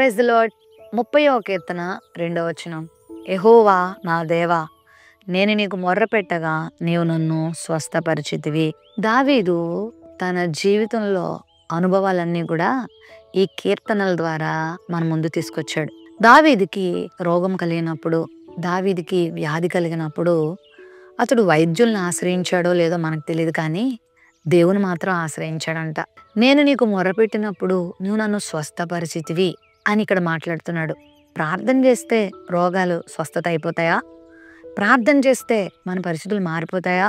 Praise the Lord. 30వ కీర్తన 2వ వచనం. యెహోవా నా దేవా, నేను నీకు మొర్రపెట్టగా నీవు నన్ను స్వస్థపరిచితివి. దావీదు తన జీవితంలో అనుభవాలన్నీ కూడా ఈ కీర్తనల ద్వారా మన ముందు తీసుకొచ్చాడు. దావీదుకి రోగం కలిగినప్పుడు, దావీదుకి వ్యాధి కలిగినప్పుడు అతడు వైద్యుల్ని ఆశ్రయించాడో లేదో మనకు తెలియదు, కానీ దేవుని మాత్రం ఆశ్రయించాడంట. నేను నీకు మొర్రపెట్టినప్పుడు నువ్వు నన్ను స్వస్థపరిచితివి అని ఇక్కడ మాట్లాడుతున్నాడు. ప్రార్థన చేస్తే రోగాలు స్వస్థత అయిపోతాయా? ప్రార్థన చేస్తే మన పరిస్థితులు మారిపోతాయా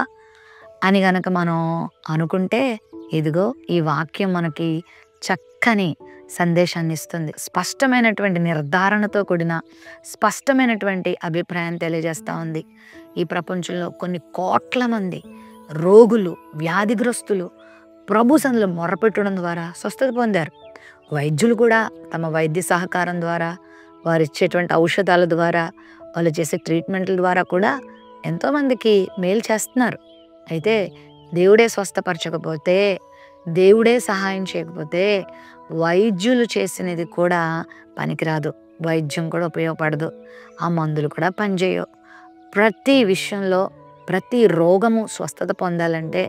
అని గనక మనం అనుకుంటే, ఇదిగో ఈ వాక్యం మనకి చక్కని సందేశాన్ని ఇస్తుంది. స్పష్టమైనటువంటి నిర్ధారణతో కూడిన స్పష్టమైనటువంటి అభిప్రాయం తెలియజేస్తూ ఉంది. ఈ ప్రపంచంలో కొన్ని కోట్ల మంది రోగులు, వ్యాధిగ్రస్తులు ప్రభు సన్నిధిలో మొర్రపెట్టడం ద్వారా స్వస్థత పొందారు. వైద్యులు కూడా తమ వైద్య సహకారం ద్వారా, వారు ఇచ్చేటువంటి ఔషధాల ద్వారా, వాళ్ళు చేసే ట్రీట్మెంట్ల ద్వారా కూడా ఎంతోమందికి మేలు చేస్తున్నారు. అయితే దేవుడే స్వస్థపరచకపోతే, దేవుడే సహాయం చేయకపోతే వైద్యులు చేసినది కూడా పనికిరాదు. వైద్యం కూడా ఉపయోగపడదు. ఆ మందులు కూడా పనిచేయవు. ప్రతి విషయంలో ప్రతి రోగము స్వస్థత పొందాలంటే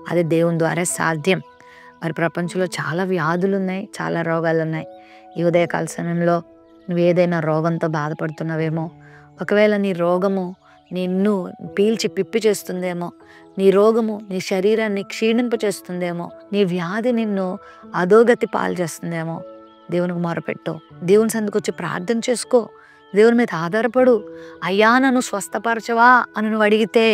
అది దేవుని ద్వారా సాధ్యం. మరి ప్రపంచంలో చాలా వ్యాధులు ఉన్నాయి, చాలా రోగాలు ఉన్నాయి. ఈ ఉదయకాల సమయంలో నువ్వు ఏదైనా రోగంతో బాధపడుతున్నావేమో, ఒకవేళ నీ రోగము నిన్ను పీల్చి పిప్పి చేస్తుందేమో, నీ రోగము నీ శరీరాన్ని క్షీణింపచేస్తుందేమో, నీ వ్యాధి నిన్ను అధోగతి పాలు చేస్తుందేమో, దేవునికి మొరపెట్టు. దేవుని సందుకు వచ్చి ప్రార్థన చేసుకో. దేవుని మీద ఆధారపడు. అయ్యా నన్ను స్వస్థపరచవా అని నువ్వు అడిగితే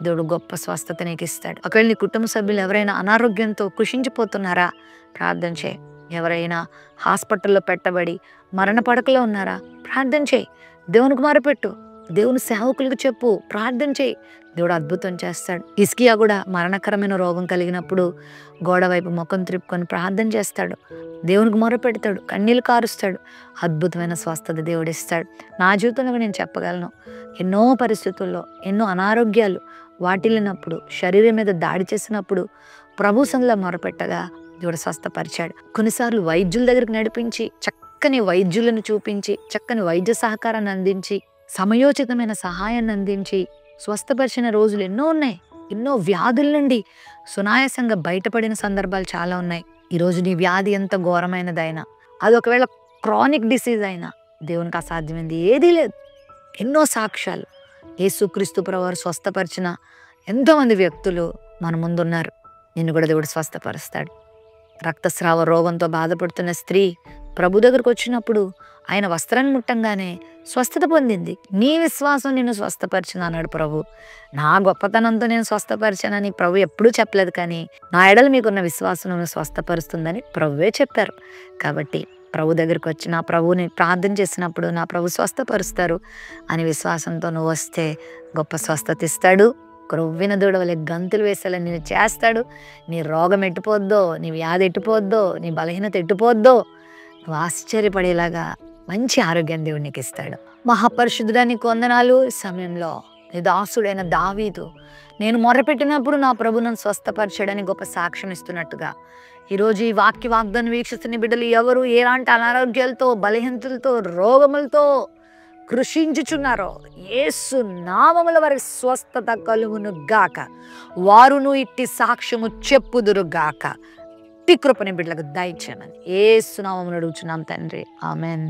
దేవుడు గొప్ప స్వస్థత నీకు ఇస్తాడు. ఒకవేళ నీ కుటుంబ సభ్యులు ఎవరైనా అనారోగ్యంతో కృషించిపోతున్నారా? ప్రార్థన చేయి. ఎవరైనా హాస్పిటల్లో పెట్టబడి మరణ పడకలో ఉన్నారా? ప్రార్థన చేయి. దేవునికి మొరపెట్టు. దేవుని సేవకులకు చెప్పు, ప్రార్థన చేయి. దేవుడు అద్భుతం చేస్తాడు. హిజ్కియా కూడా మరణకరమైన రోగం కలిగినప్పుడు గోడ వైపు ముఖం త్రిప్పుకొని ప్రార్థన చేస్తాడు. దేవునికి మొరపెడతాడు, కన్నీళ్ళు కారుస్తాడు. అద్భుతమైన స్వస్థత దేవుడు ఇస్తాడు. నా జీవితంలో నేను చెప్పగలను, ఎన్నో పరిస్థితుల్లో ఎన్నో అనారోగ్యాలు వాటిల్లినప్పుడు, శరీరం మీద దాడి చేసినప్పుడు ప్రభు సన్నిధిలో మొరపెట్టగా దేవుడు స్వస్థపరిచాడు. కొన్నిసార్లు వైద్యుల దగ్గరికి నడిపించి, చక్కని వైద్యులను చూపించి, చక్కని వైద్య సహకారాన్ని అందించి, సమయోచితమైన సహాయాన్ని అందించి స్వస్థపరిచిన రోజులు ఎన్నో ఉన్నాయి. ఎన్నో వ్యాధుల నుండి సునాయాసంగా బయటపడిన సందర్భాలు చాలా ఉన్నాయి. ఈరోజు నీ వ్యాధి ఎంత ఘోరమైనదైనా, అది ఒకవేళ క్రానిక్ డిసీజ్ అయినా దేవునికి అసాధ్యమైంది ఏదీ లేదు. ఎన్నో సాక్ష్యాలు. యేసుక్రీస్తు ప్రభువారు స్వస్థపరిచిన ఎంతోమంది వ్యక్తులు మన ముందున్నారు. నిన్ను కూడా దేవుడు స్వస్థపరుస్తాడు. రక్తస్రావ రోగంతో బాధపడుతున్న స్త్రీ ప్రభు దగ్గరకు వచ్చినప్పుడు ఆయన వస్త్రాన్ని ముట్టంగానే స్వస్థత పొందింది. నీ విశ్వాసం నిన్ను స్వస్థపరిచింది అన్నాడు ప్రభు. నా గొప్పతనంతో నేను స్వస్థపరిచానని ప్రభు ఎప్పుడూ చెప్పలేదు, కానీ నా ఎడల మీకున్న విశ్వాసం నన్ను స్వస్థపరుస్తుందని ప్రభువే చెప్పారు. కాబట్టి ప్రభు దగ్గరికి వచ్చి నా ప్రభుని ప్రార్థన చేసినప్పుడు నా ప్రభు స్వస్థపరుస్తారు అని విశ్వాసంతో నువ్వు వస్తే గొప్ప స్వస్థత ఇస్తాడు. క్రొవ్విన దూడ వలె గంతులు వేసేలా నేను చేస్తాడు. నీ రోగం ఎట్టిపోద్దో, నీ వ్యాధి ఎట్టిపోద్దో, నీ బలహీనత ఎట్టిపోద్దో నువ్వు ఆశ్చర్యపడేలాగా మంచి ఆరోగ్యం దేవుడు నీకు ఇస్తాడు. మహాపరిశుద్ధుడా నీకు వందనాలు. ఈ సమయంలో నీ దాసుడైన దావీదు నేను మొరపెట్టినప్పుడు నా ప్రభు నన్ను స్వస్థపరిచాడని గొప్ప సాక్ష్యం ఇస్తున్నట్టుగా ఈరోజు ఈ వాగ్దానం వీక్షిస్తున్న బిడ్డలు ఎవరు ఎలాంటి అనారోగ్యాలతో, బలహీనతలతో, రోగములతో కృషించుచున్నారో యేసు నామముల వారికి స్వస్థత కలుగును గాక. వారును ఇట్టి సాక్ష్యము చెప్పుదురు గాక. ఇట్టి కృపని బిడ్డలకు దయచేయమని యేసు నామములో అడుగుచున్నాం తండ్రి. ఆమెన్.